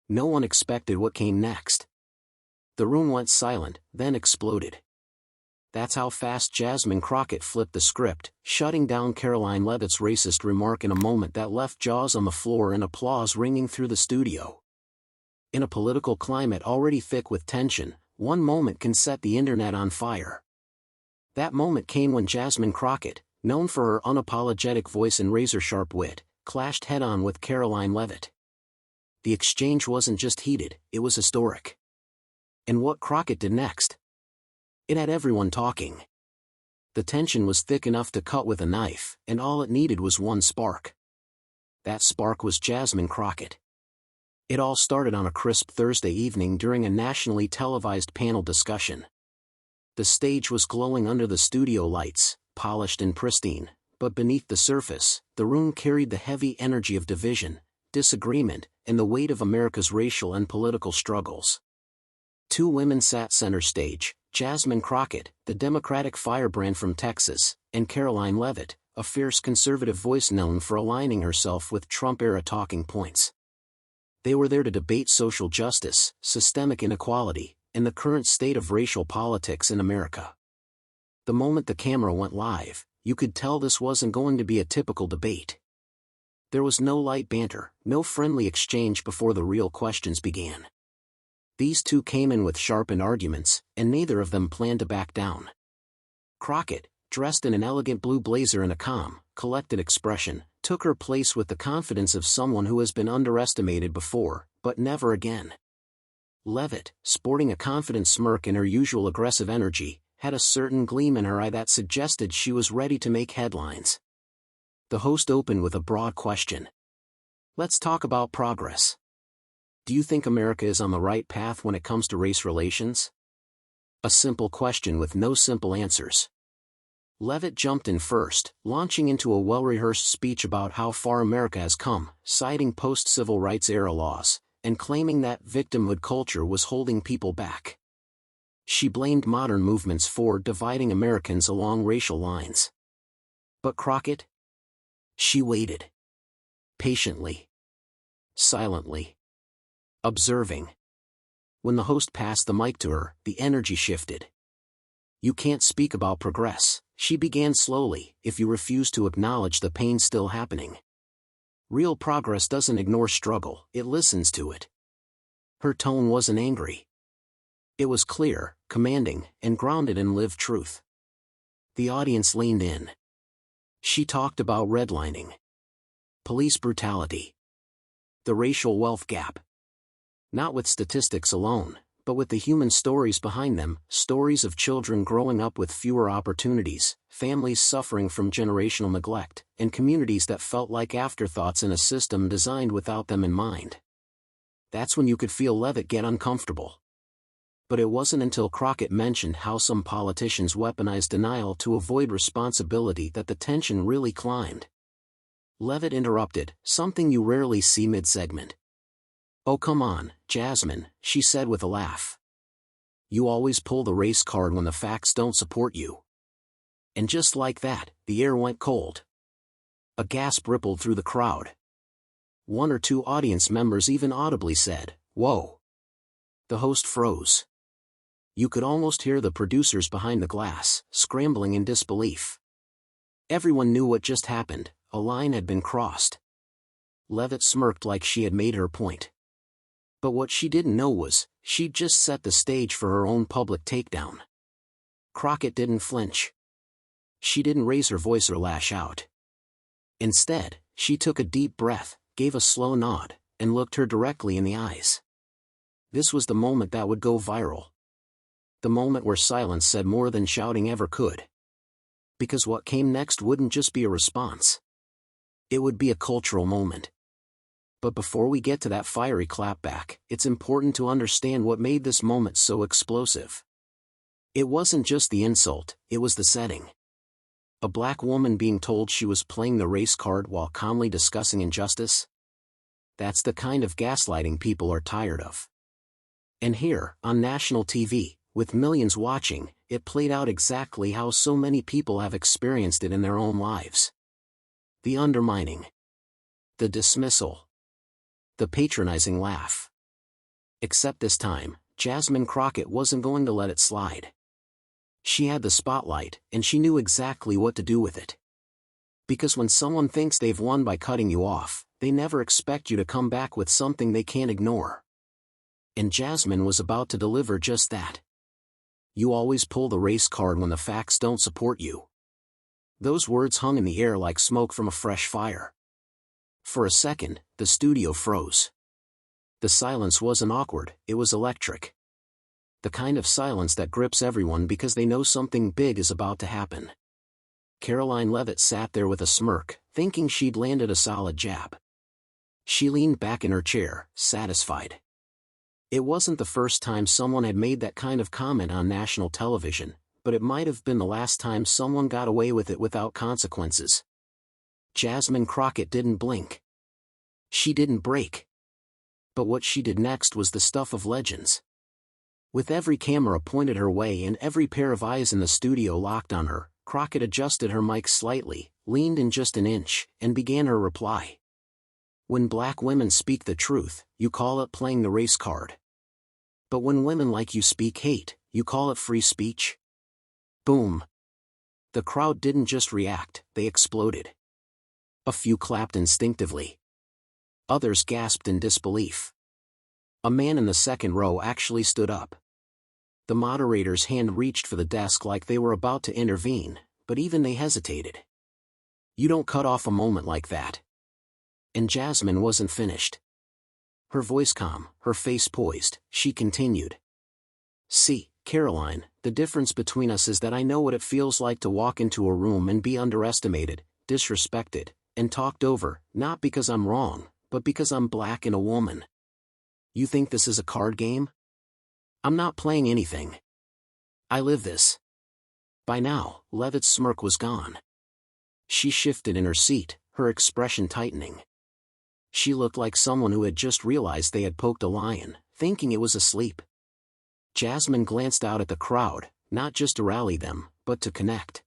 No one expected what came next. The room went silent, then exploded. That's how fast Jasmine Crockett flipped the script, shutting down Karoline Leavitt's racist remark in a moment that left jaws on the floor and applause ringing through the studio. In a political climate already thick with tension, one moment can set the internet on fire. That moment came when Jasmine Crockett, known for her unapologetic voice and razor-sharp wit, clashed head-on with Karoline Leavitt. The exchange wasn't just heated, it was historic. And what Crockett did next? It had everyone talking. The tension was thick enough to cut with a knife, and all it needed was one spark. That spark was Jasmine Crockett. It all started on a crisp Thursday evening during a nationally televised panel discussion. The stage was glowing under the studio lights, polished and pristine, but beneath the surface, the room carried the heavy energy of division, disagreement, and the weight of America's racial and political struggles. Two women sat center stage, Jasmine Crockett, the Democratic firebrand from Texas, and Karoline Leavitt, a fierce conservative voice known for aligning herself with Trump-era talking points. They were there to debate social justice, systemic inequality, and the current state of racial politics in America. The moment the camera went live, you could tell this wasn't going to be a typical debate. There was no light banter, no friendly exchange before the real questions began. These two came in with sharpened arguments, and neither of them planned to back down. Crockett, dressed in an elegant blue blazer and a calm, collected expression, took her place with the confidence of someone who has been underestimated before, but never again. Leavitt, sporting a confident smirk and her usual aggressive energy, had a certain gleam in her eye that suggested she was ready to make headlines. The host opened with a broad question. Let's talk about progress. Do you think America is on the right path when it comes to race relations? A simple question with no simple answers. Leavitt jumped in first, launching into a well-rehearsed speech about how far America has come, citing post-civil rights era laws, and claiming that victimhood culture was holding people back. She blamed modern movements for dividing Americans along racial lines. But Crockett? She waited. Patiently. Silently. Observing. When the host passed the mic to her, the energy shifted. You can't speak about progress, she began slowly, if you refuse to acknowledge the pain still happening. Real progress doesn't ignore struggle, it listens to it. Her tone wasn't angry. It was clear, commanding, and grounded in lived truth. The audience leaned in. She talked about redlining, police brutality, the racial wealth gap. Not with statistics alone, but with the human stories behind them, stories of children growing up with fewer opportunities, families suffering from generational neglect, and communities that felt like afterthoughts in a system designed without them in mind. That's when you could feel Leavitt get uncomfortable. But it wasn't until Crockett mentioned how some politicians weaponize denial to avoid responsibility that the tension really climbed. Leavitt interrupted, something you rarely see mid-segment. "Oh come on, Jasmine," she said with a laugh. "You always pull the race card when the facts don't support you." And just like that, the air went cold. A gasp rippled through the crowd. One or two audience members even audibly said, "Whoa." The host froze. You could almost hear the producers behind the glass, scrambling in disbelief. Everyone knew what just happened, a line had been crossed. Leavitt smirked like she had made her point. But what she didn't know was, she'd just set the stage for her own public takedown. Crockett didn't flinch. She didn't raise her voice or lash out. Instead, she took a deep breath, gave a slow nod, and looked her directly in the eyes. This was the moment that would go viral. The moment where silence said more than shouting ever could. Because what came next wouldn't just be a response. It would be a cultural moment. But before we get to that fiery clapback, it's important to understand what made this moment so explosive. It wasn't just the insult, it was the setting. A black woman being told she was playing the race card while calmly discussing injustice? That's the kind of gaslighting people are tired of. And here, on national TV, with millions watching, it played out exactly how so many people have experienced it in their own lives. The undermining. The dismissal. The patronizing laugh. Except this time, Jasmine Crockett wasn't going to let it slide. She had the spotlight, and she knew exactly what to do with it. Because when someone thinks they've won by cutting you off, they never expect you to come back with something they can't ignore. And Jasmine was about to deliver just that. You always pull the race card when the facts don't support you. Those words hung in the air like smoke from a fresh fire. For a second, the studio froze. The silence wasn't awkward, it was electric. The kind of silence that grips everyone because they know something big is about to happen. Karoline Leavitt sat there with a smirk, thinking she'd landed a solid jab. She leaned back in her chair, satisfied. It wasn't the first time someone had made that kind of comment on national television, but it might have been the last time someone got away with it without consequences. Jasmine Crockett didn't blink. She didn't break. But what she did next was the stuff of legends. With every camera pointed her way and every pair of eyes in the studio locked on her, Crockett adjusted her mic slightly, leaned in just an inch, and began her reply. When black women speak the truth, you call it playing the race card. But when women like you speak hate, you call it free speech? Boom. The crowd didn't just react, they exploded. A few clapped instinctively. Others gasped in disbelief. A man in the second row actually stood up. The moderator's hand reached for the desk like they were about to intervene, but even they hesitated. You don't cut off a moment like that. And Jasmine wasn't finished. Her voice calm, her face poised, she continued. See, Karoline, the difference between us is that I know what it feels like to walk into a room and be underestimated, disrespected, and talked over, not because I'm wrong, but because I'm black and a woman. You think this is a card game? I'm not playing anything. I live this. By now, Leavitt's smirk was gone. She shifted in her seat, her expression tightening. She looked like someone who had just realized they had poked a lion, thinking it was asleep. Jasmine glanced out at the crowd, not just to rally them, but to connect.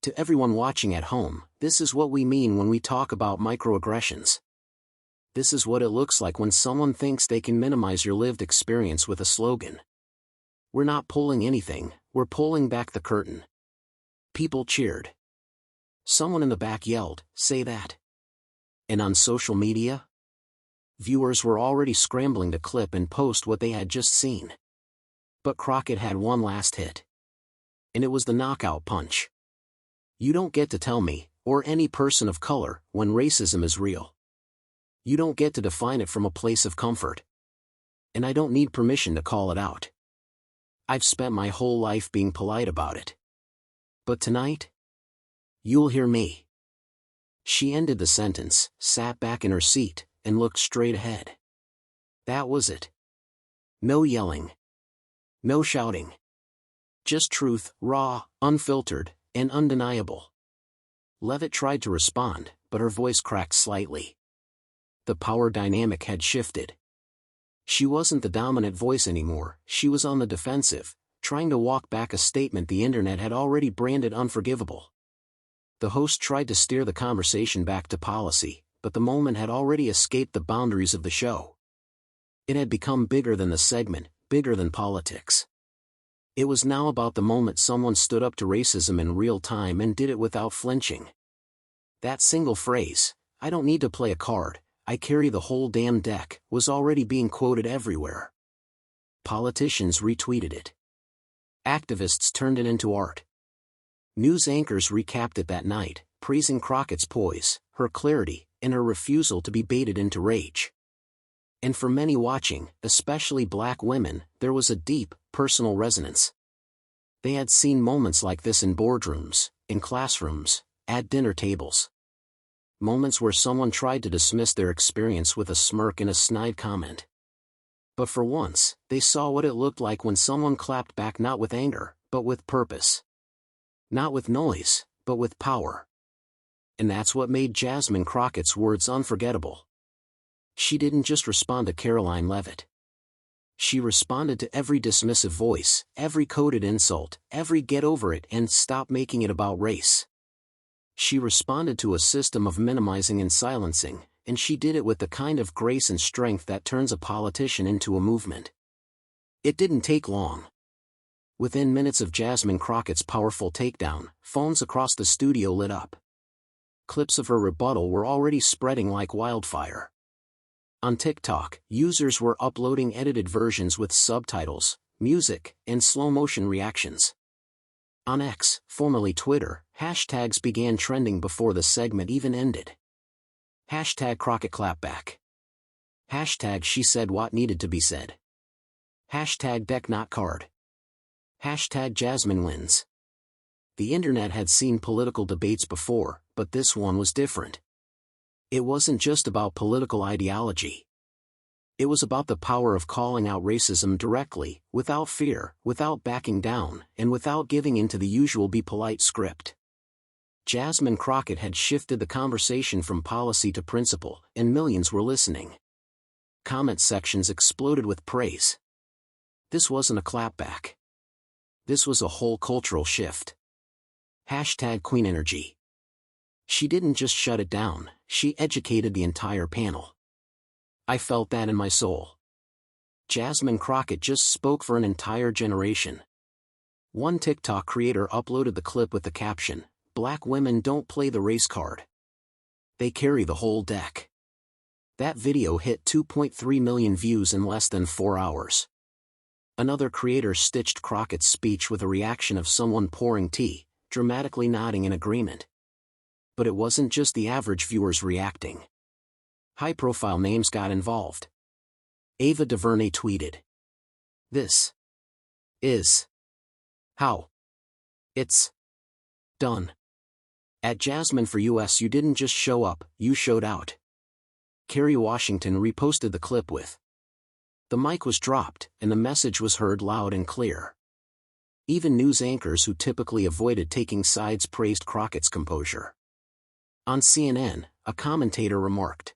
To everyone watching at home, this is what we mean when we talk about microaggressions. This is what it looks like when someone thinks they can minimize your lived experience with a slogan. We're not pulling anything, we're pulling back the curtain. People cheered. Someone in the back yelled, "Say that." And on social media? Viewers were already scrambling to clip and post what they had just seen. But Crockett had one last hit. And it was the knockout punch. You don't get to tell me, or any person of color, when racism is real. You don't get to define it from a place of comfort. And I don't need permission to call it out. I've spent my whole life being polite about it. But tonight? You'll hear me. She ended the sentence, sat back in her seat, and looked straight ahead. That was it. No yelling. No shouting. Just truth, raw, unfiltered, and undeniable. Leavitt tried to respond, but her voice cracked slightly. The power dynamic had shifted. She wasn't the dominant voice anymore, she was on the defensive, trying to walk back a statement the internet had already branded unforgivable. The host tried to steer the conversation back to policy, but the moment had already escaped the boundaries of the show. It had become bigger than the segment, bigger than politics. It was now about the moment someone stood up to racism in real time and did it without flinching. That single phrase, "I don't need to play a card, I carry the whole damn deck," was already being quoted everywhere. Politicians retweeted it. Activists turned it into art. News anchors recapped it that night, praising Crockett's poise, her clarity, and her refusal to be baited into rage. And for many watching, especially black women, there was a deep, personal resonance. They had seen moments like this in boardrooms, in classrooms, at dinner tables. Moments where someone tried to dismiss their experience with a smirk and a snide comment. But for once, they saw what it looked like when someone clapped back not with anger, but with purpose. Not with noise, but with power. And that's what made Jasmine Crockett's words unforgettable. She didn't just respond to Karoline Leavitt. She responded to every dismissive voice, every coded insult, every "get over it and stop making it about race." She responded to a system of minimizing and silencing, and she did it with the kind of grace and strength that turns a politician into a movement. It didn't take long. Within minutes of Jasmine Crockett's powerful takedown, phones across the studio lit up. Clips of her rebuttal were already spreading like wildfire. On TikTok, users were uploading edited versions with subtitles, music, and slow-motion reactions. On X, formerly Twitter, hashtags began trending before the segment even ended. Hashtag Crockett Clapback. Hashtag She Said What Needed to Be Said. Hashtag Deck Not Card. Hashtag Jasmine Wins. The internet had seen political debates before, but this one was different. It wasn't just about political ideology. It was about the power of calling out racism directly, without fear, without backing down, and without giving in to the usual be polite script. Jasmine Crockett had shifted the conversation from policy to principle, and millions were listening. Comment sections exploded with praise. This wasn't a clapback. This was a whole cultural shift. Hashtag Queen Energy. She didn't just shut it down, she educated the entire panel. I felt that in my soul. Jasmine Crockett just spoke for an entire generation. One TikTok creator uploaded the clip with the caption, "Black women don't play the race card. They carry the whole deck." That video hit 2.3 million views in less than 4 hours. Another creator stitched Crockett's speech with a reaction of someone pouring tea, dramatically nodding in agreement. But it wasn't just the average viewers reacting. High-profile names got involved. Ava DuVernay tweeted, "This is how it's done." At Jasmine for US, you didn't just show up, you showed out. Kerry Washington reposted the clip with, "The mic was dropped, and the message was heard loud and clear." Even news anchors who typically avoided taking sides praised Crockett's composure. On CNN, a commentator remarked,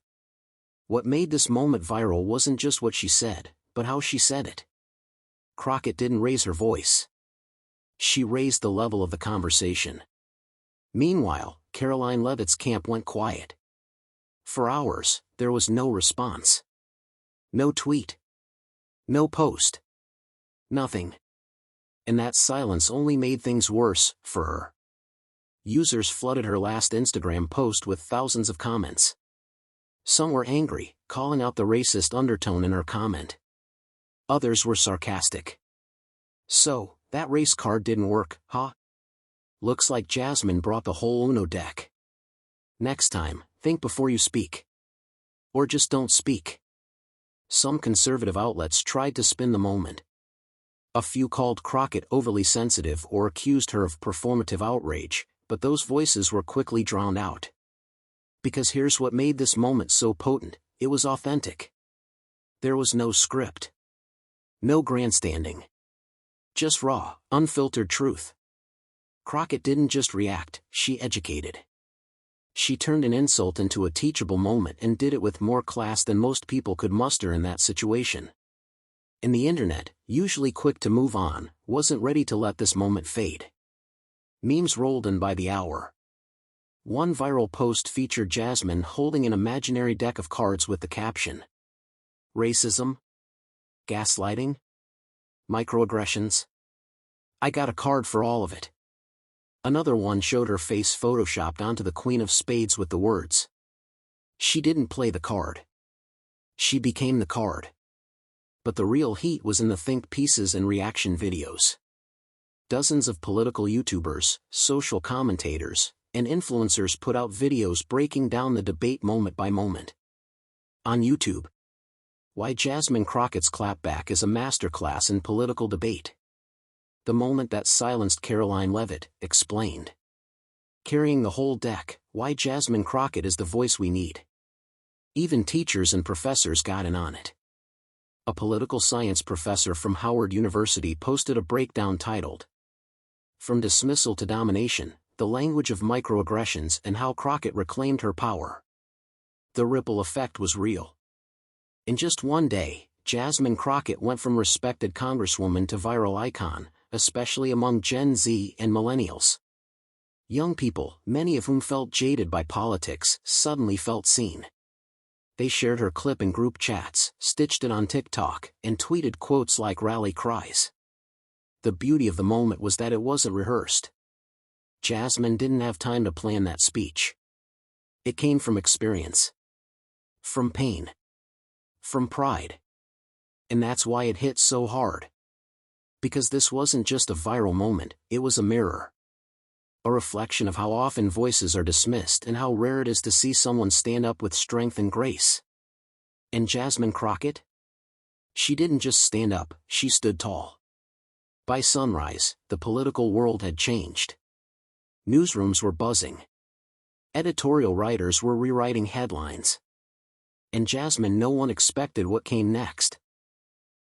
"What made this moment viral wasn't just what she said, but how she said it." Crockett didn't raise her voice. She raised the level of the conversation. Meanwhile, Karoline Leavitt's camp went quiet. For hours, there was no response. No tweet. No post. Nothing. And that silence only made things worse, for her. Users flooded her last Instagram post with thousands of comments. Some were angry, calling out the racist undertone in her comment. Others were sarcastic. "So, that race card didn't work, huh? Looks like Jasmine brought the whole Uno deck. Next time, think before you speak. Or just don't speak." Some conservative outlets tried to spin the moment. A few called Crockett overly sensitive or accused her of performative outrage, but those voices were quickly drowned out. Because here's what made this moment so potent, it was authentic. There was no script. No grandstanding. Just raw, unfiltered truth. Crockett didn't just react, she educated. She turned an insult into a teachable moment and did it with more class than most people could muster in that situation. And the internet, usually quick to move on, wasn't ready to let this moment fade. Memes rolled in by the hour. One viral post featured Jasmine holding an imaginary deck of cards with the caption, "Racism? Gaslighting? Microaggressions? I got a card for all of it." Another one showed her face photoshopped onto the Queen of Spades with the words, "She didn't play the card. She became the card." But the real heat was in the think pieces and reaction videos. Dozens of political YouTubers, social commentators, and influencers put out videos breaking down the debate moment by moment. On YouTube, Why Jasmine Crockett's Clapback is a Masterclass in Political Debate. The moment that silenced Karoline Leavitt, explained. Carrying the whole deck, why Jasmine Crockett is the voice we need. Even teachers and professors got in on it. A political science professor from Howard University posted a breakdown titled, "From Dismissal to Domination, the Language of Microaggressions and How Crockett Reclaimed Her Power." The ripple effect was real. In just one day, Jasmine Crockett went from respected congresswoman to viral icon, especially among Gen Z and millennials. Young people, many of whom felt jaded by politics, suddenly felt seen. They shared her clip in group chats, stitched it on TikTok, and tweeted quotes like rally cries. The beauty of the moment was that it wasn't rehearsed. Jasmine didn't have time to plan that speech. It came from experience. From pain. From pride. And that's why it hit so hard. Because this wasn't just a viral moment, it was a mirror. A reflection of how often voices are dismissed and how rare it is to see someone stand up with strength and grace. And Jasmine Crockett? She didn't just stand up, she stood tall. By sunrise, the political world had changed. Newsrooms were buzzing. Editorial writers were rewriting headlines. And Jasmine, no one expected what came next.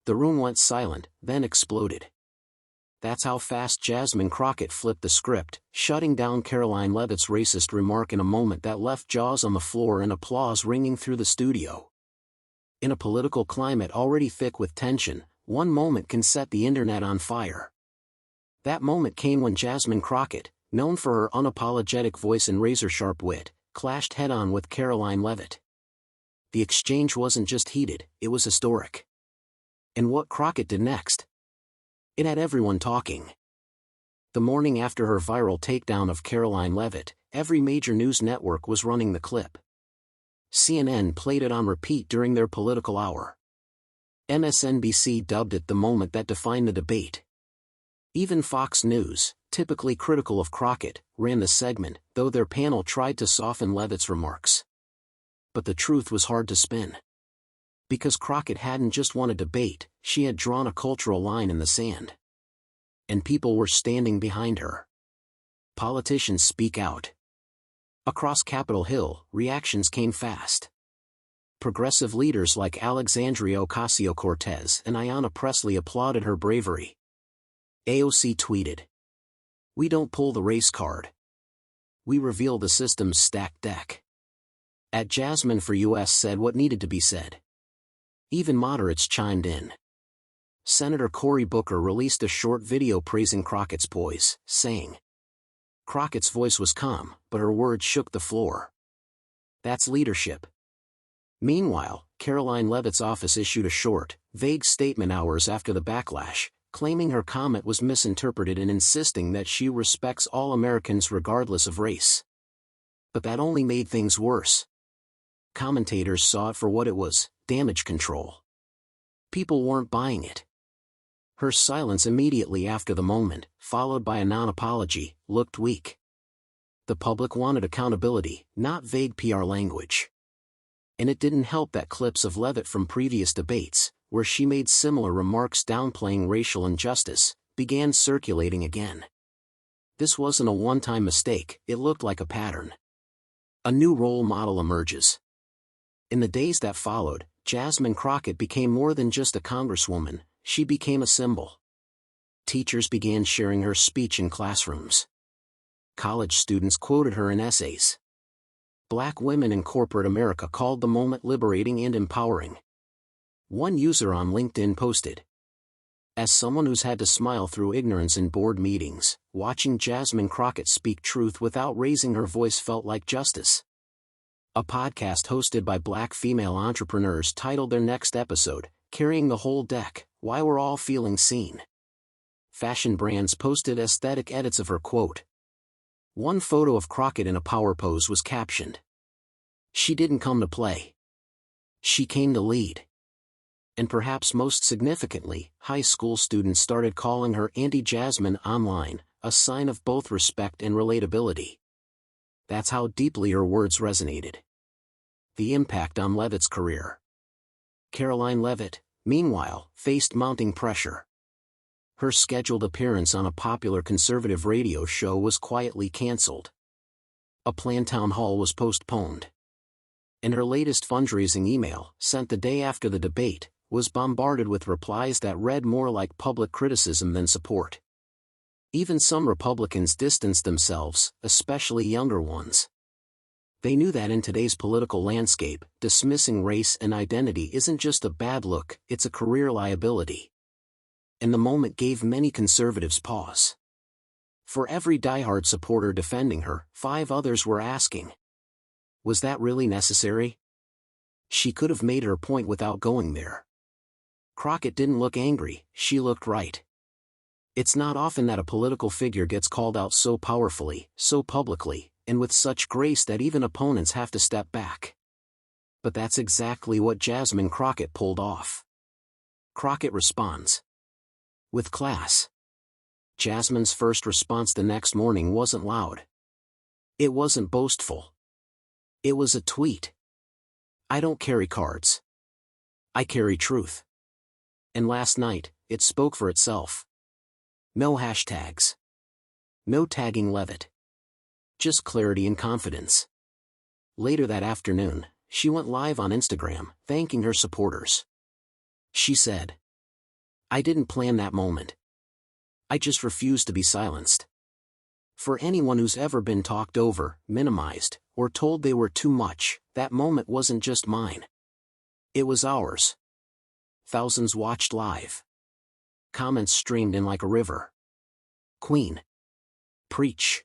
The room went silent, then exploded. That's how fast Jasmine Crockett flipped the script, shutting down Karoline Leavitt's racist remark in a moment that left jaws on the floor and applause ringing through the studio. In a political climate already thick with tension, one moment can set the internet on fire. That moment came when Jasmine Crockett, known for her unapologetic voice and razor-sharp wit, clashed head-on with Karoline Leavitt. The exchange wasn't just heated, it was historic. And what Crockett did next? It had everyone talking. The morning after her viral takedown of Karoline Leavitt, every major news network was running the clip. CNN played it on repeat during their political hour. MSNBC dubbed it the moment that defined the debate. Even Fox News, typically critical of Crockett, ran the segment, though their panel tried to soften Leavitt's remarks. But the truth was hard to spin. Because Crockett hadn't just won a debate, she had drawn a cultural line in the sand. And people were standing behind her. Politicians speak out. Across Capitol Hill, reactions came fast. Progressive leaders like Alexandria Ocasio-Cortez and Ayanna Pressley applauded her bravery. AOC tweeted, "We don't pull the race card. We reveal the system's stacked deck." Jasmine for US said what needed to be said. Even moderates chimed in. Senator Cory Booker released a short video praising Crockett's poise, saying, "Crockett's voice was calm, but her words shook the floor. That's leadership." Meanwhile, Karoline Leavitt's office issued a short, vague statement hours after the backlash, claiming her comment was misinterpreted and insisting that she respects all Americans regardless of race. But that only made things worse. Commentators saw it for what it was, damage control. People weren't buying it. Her silence immediately after the moment, followed by a non-apology, looked weak. The public wanted accountability, not vague PR language. And it didn't help that clips of Leavitt from previous debates, where she made similar remarks downplaying racial injustice, began circulating again. This wasn't a one-time mistake, it looked like a pattern. A new role model emerges. In the days that followed, Jasmine Crockett became more than just a congresswoman, she became a symbol. Teachers began sharing her speech in classrooms. College students quoted her in essays. Black women in corporate America called the moment liberating and empowering. One user on LinkedIn posted, "As someone who's had to smile through ignorance in board meetings, watching Jasmine Crockett speak truth without raising her voice felt like justice." A podcast hosted by Black female entrepreneurs titled their next episode, "Carrying the Whole Deck, Why We're All Feeling Seen." Fashion brands posted aesthetic edits of her quote. One photo of Crockett in a power pose was captioned, "She didn't come to play. She came to lead." And perhaps most significantly, high school students started calling her Auntie Jasmine online, a sign of both respect and relatability. That's how deeply her words resonated. The impact on Leavitt's career. Karoline Leavitt, meanwhile, faced mounting pressure. Her scheduled appearance on a popular conservative radio show was quietly canceled. A planned town hall was postponed. And her latest fundraising email, sent the day after the debate, was bombarded with replies that read more like public criticism than support. Even some Republicans distanced themselves, especially younger ones. They knew that in today's political landscape, dismissing race and identity isn't just a bad look, it's a career liability. And the moment gave many conservatives pause. For every diehard supporter defending her, 5 others were asking, was that really necessary? She could have made her point without going there. Crockett didn't look angry, she looked right. It's not often that a political figure gets called out so powerfully, so publicly, and with such grace that even opponents have to step back. But that's exactly what Jasmine Crockett pulled off. Crockett responds with class. Jasmine's first response the next morning wasn't loud. It wasn't boastful. It was a tweet. I don't carry cards. I carry truth. And last night, it spoke for itself. No hashtags. No tagging Leavitt. Just clarity and confidence. Later that afternoon, she went live on Instagram, thanking her supporters. She said, "I didn't plan that moment. I just refused to be silenced. For anyone who's ever been talked over, minimized, or told they were too much, that moment wasn't just mine. It was ours." Thousands watched live. Comments streamed in like a river. "Queen. Preach.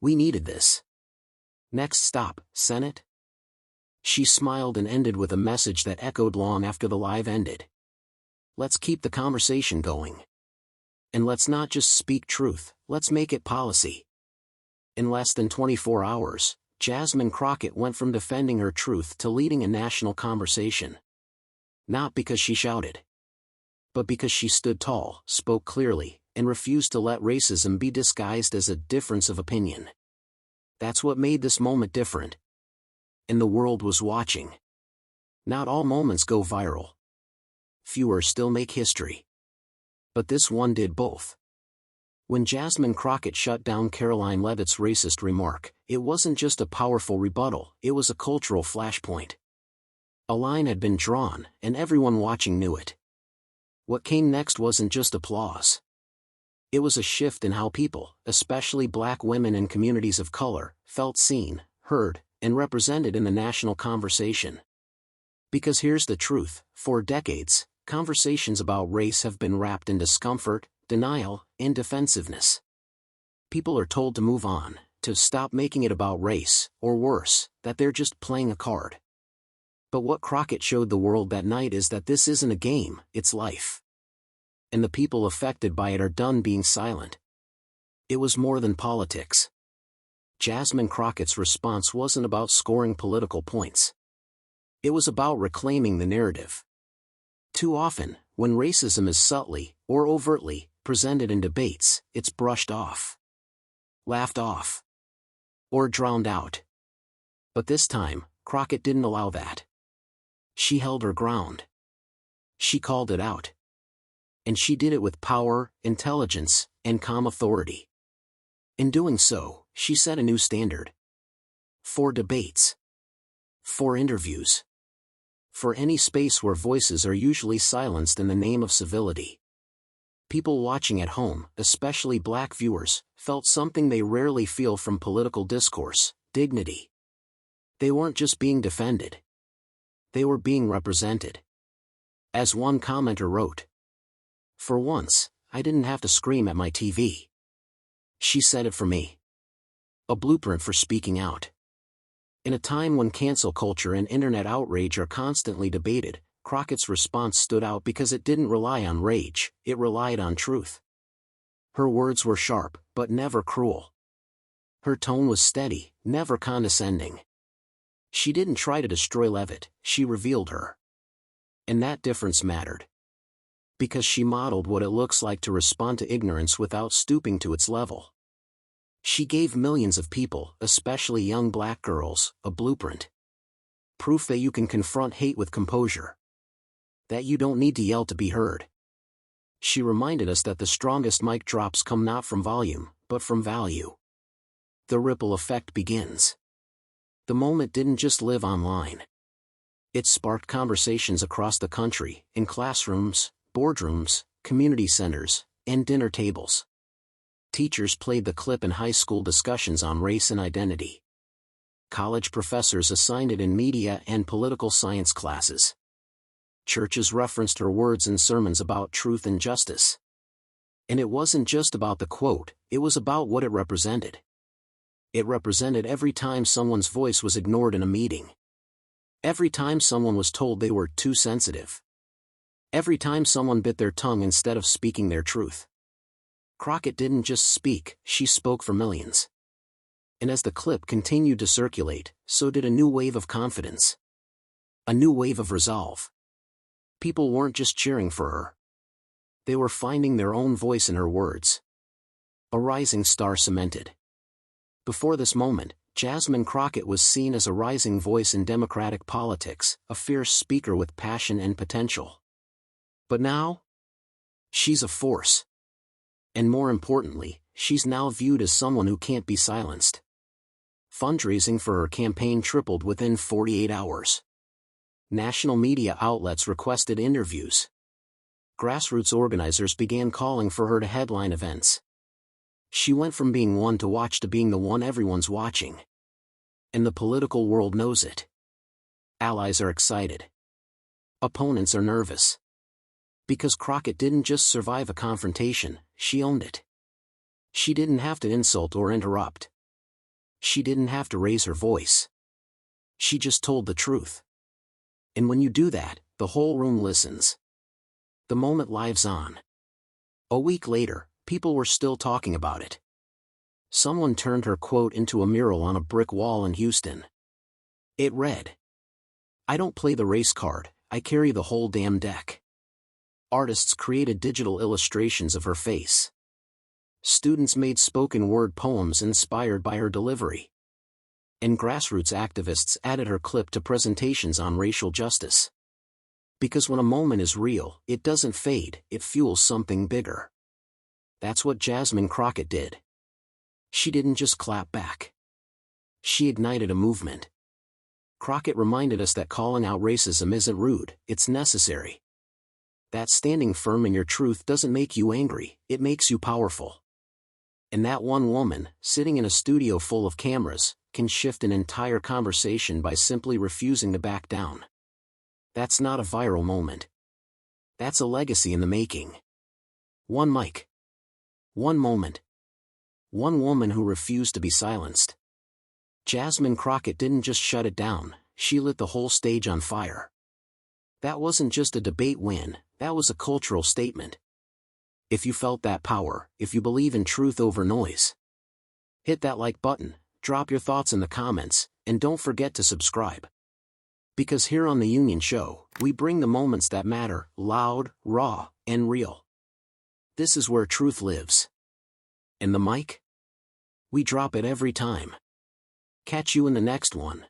We needed this. Next stop, Senate?" She smiled and ended with a message that echoed long after the live ended. Let's keep the conversation going. And let's not just speak truth, let's make it policy. In less than 24 hours, Jasmine Crockett went from defending her truth to leading a national conversation. Not because she shouted, but because she stood tall, spoke clearly, and refused to let racism be disguised as a difference of opinion. That's what made this moment different. And the world was watching. Not all moments go viral. Fewer still make history. But this one did both. When Jasmine Crockett shut down Karoline Leavitt's racist remark, it wasn't just a powerful rebuttal, it was a cultural flashpoint. A line had been drawn, and everyone watching knew it. What came next wasn't just applause. It was a shift in how people, especially Black women and communities of color, felt seen, heard, and represented in the national conversation. Because here's the truth, for decades, conversations about race have been wrapped in discomfort, denial, and defensiveness. People are told to move on, to stop making it about race, or worse, that they're just playing a card. But what Crockett showed the world that night is that this isn't a game, it's life. And the people affected by it are done being silent. It was more than politics. Jasmine Crockett's response wasn't about scoring political points. It was about reclaiming the narrative. Too often, when racism is subtly, or overtly, presented in debates, it's brushed off, laughed off, or drowned out. But this time, Crockett didn't allow that. She held her ground. She called it out. And she did it with power, intelligence, and calm authority. In doing so, she set a new standard. For debates. For interviews. For any space where voices are usually silenced in the name of civility. People watching at home, especially Black viewers, felt something they rarely feel from political discourse: dignity. They weren't just being defended. They were being represented. As one commenter wrote, "For once, I didn't have to scream at my TV. She said it for me." A blueprint for speaking out. In a time when cancel culture and internet outrage are constantly debated, Crockett's response stood out because it didn't rely on rage, it relied on truth. Her words were sharp, but never cruel. Her tone was steady, never condescending. She didn't try to destroy Leavitt, she revealed her. And that difference mattered. Because she modeled what it looks like to respond to ignorance without stooping to its level. She gave millions of people, especially young Black girls, a blueprint. Proof that you can confront hate with composure. That you don't need to yell to be heard. She reminded us that the strongest mic drops come not from volume, but from value. The ripple effect begins. The moment didn't just live online. It sparked conversations across the country, in classrooms, boardrooms, community centers, and dinner tables. Teachers played the clip in high school discussions on race and identity. College professors assigned it in media and political science classes. Churches referenced her words in sermons about truth and justice. And it wasn't just about the quote, it was about what it represented. It represented every time someone's voice was ignored in a meeting. Every time someone was told they were too sensitive. Every time someone bit their tongue instead of speaking their truth. Crockett didn't just speak, she spoke for millions. And as the clip continued to circulate, so did a new wave of confidence. A new wave of resolve. People weren't just cheering for her. They were finding their own voice in her words. A rising star cemented. Before this moment, Jasmine Crockett was seen as a rising voice in Democratic politics, a fierce speaker with passion and potential. But now? She's a force. And more importantly, she's now viewed as someone who can't be silenced. Fundraising for her campaign tripled within 48 hours. National media outlets requested interviews. Grassroots organizers began calling for her to headline events. She went from being one to watch to being the one everyone's watching. And the political world knows it. Allies are excited. Opponents are nervous. Because Crockett didn't just survive a confrontation, she owned it. She didn't have to insult or interrupt. She didn't have to raise her voice. She just told the truth. And when you do that, the whole room listens. The moment lives on. A week later, people were still talking about it. Someone turned her quote into a mural on a brick wall in Houston. It read, "I don't play the race card, I carry the whole damn deck." Artists created digital illustrations of her face. Students made spoken word poems inspired by her delivery. And grassroots activists added her clip to presentations on racial justice. Because when a moment is real, it doesn't fade, it fuels something bigger. That's what Jasmine Crockett did. She didn't just clap back. She ignited a movement. Crockett reminded us that calling out racism isn't rude, it's necessary. That standing firm in your truth doesn't make you angry, it makes you powerful. And that one woman, sitting in a studio full of cameras, can shift an entire conversation by simply refusing to back down. That's not a viral moment. That's a legacy in the making. One mic. One moment. One woman who refused to be silenced. Jasmine Crockett didn't just shut it down, she lit the whole stage on fire. That wasn't just a debate win, that was a cultural statement. If you felt that power, if you believe in truth over noise, hit that like button, drop your thoughts in the comments, and don't forget to subscribe. Because here on The Union Show, we bring the moments that matter, loud, raw, and real. This is where truth lives. And the mic? We drop it every time. Catch you in the next one.